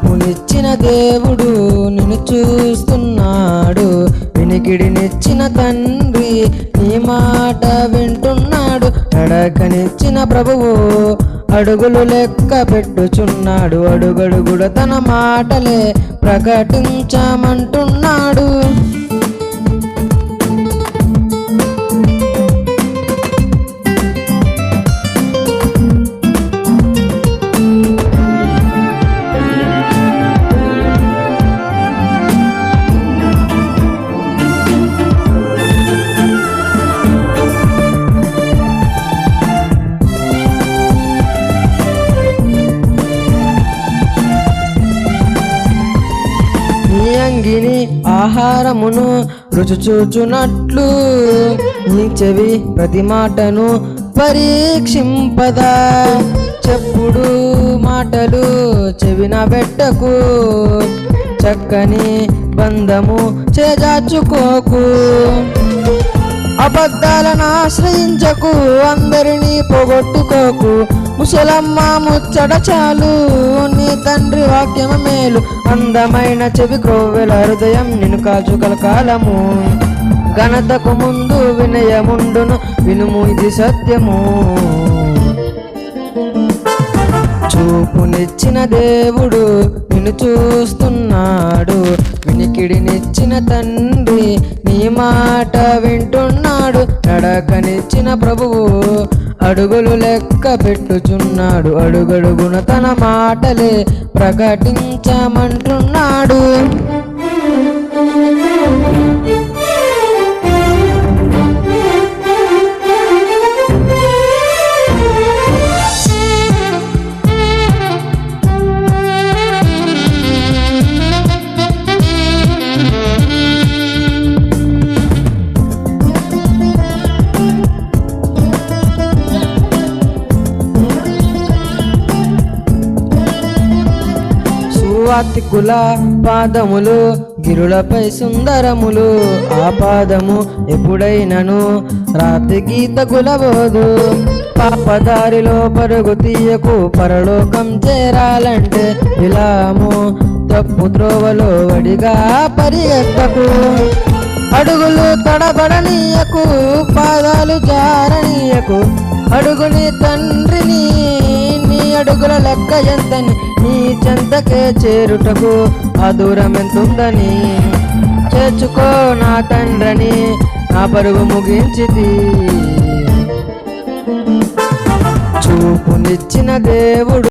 చూపునిచ్చిన దేవుడు నిన్ను చూస్తున్నాడు, వినికిడినిచ్చిన తండ్రి నీ మాట వింటున్నాడు. నడకనిచ్చిన ప్రభువు అడుగులు లెక్క పెట్టుచున్నాడు, అడుగడుగుడ తన మాటలే ప్రకటించమంటున్నాడు. నీ అంగిని ఆహారమును రుచి చూచునట్లు నీ చెవి ప్రతి మాటను పరీక్షింపదా. చెప్పుడు మాటలు చెవిన పెట్టకు, చక్కని బంధము చేజార్చుకోకు. అబద్ధాలను ఆశ్రయించకు, అందరినీ పోగొట్టుకోకు. ముసలమ్మ ముచ్చట చాలు, నీ తండ్రి వాక్యము మేలు. అందమైన చెవి క్రోవెల హృదయం నిన్ను కాచు కలకాలము. ఘనతకు ముందు వినయముండును, వినుము ఇది సత్యము. చూపునిచ్చిన దేవుడు నిన్ను చూస్తున్నాడు, వినికిడినిచ్చిన తండ్రి నీ మాట వింటున్నాడు. నడకనిచ్చిన ప్రభువు అడుగులు లెక్క పెట్టుచున్నాడు, అడుగడుగున తన మాటలే ప్రకటించమంటున్నాడు. సువార్తికుల పాదములు గిరులపై సుందరములు, ఆ పాదము ఎప్పుడైనను రాతి గీత గులబోదు. పాపదారిలో పరుగు తీయకు, పరలోకం చేరాలంటే విలాము తప్పు త్రోవలో వడిగా పరిగెత్తకు. అడుగులు తడబడనీయకు, పాదాలు జారనీయకు. అడుగుని తండ్రిని నీ అడుగుల లెక్క ఎంతని, నీ చెంతకే చేరుటకు ఆ దూరం ఎంతుందని. చేర్చుకో నా తండ్రిని, నా పరుగు ముగించితి. చూపునిచ్చిన దేవుడు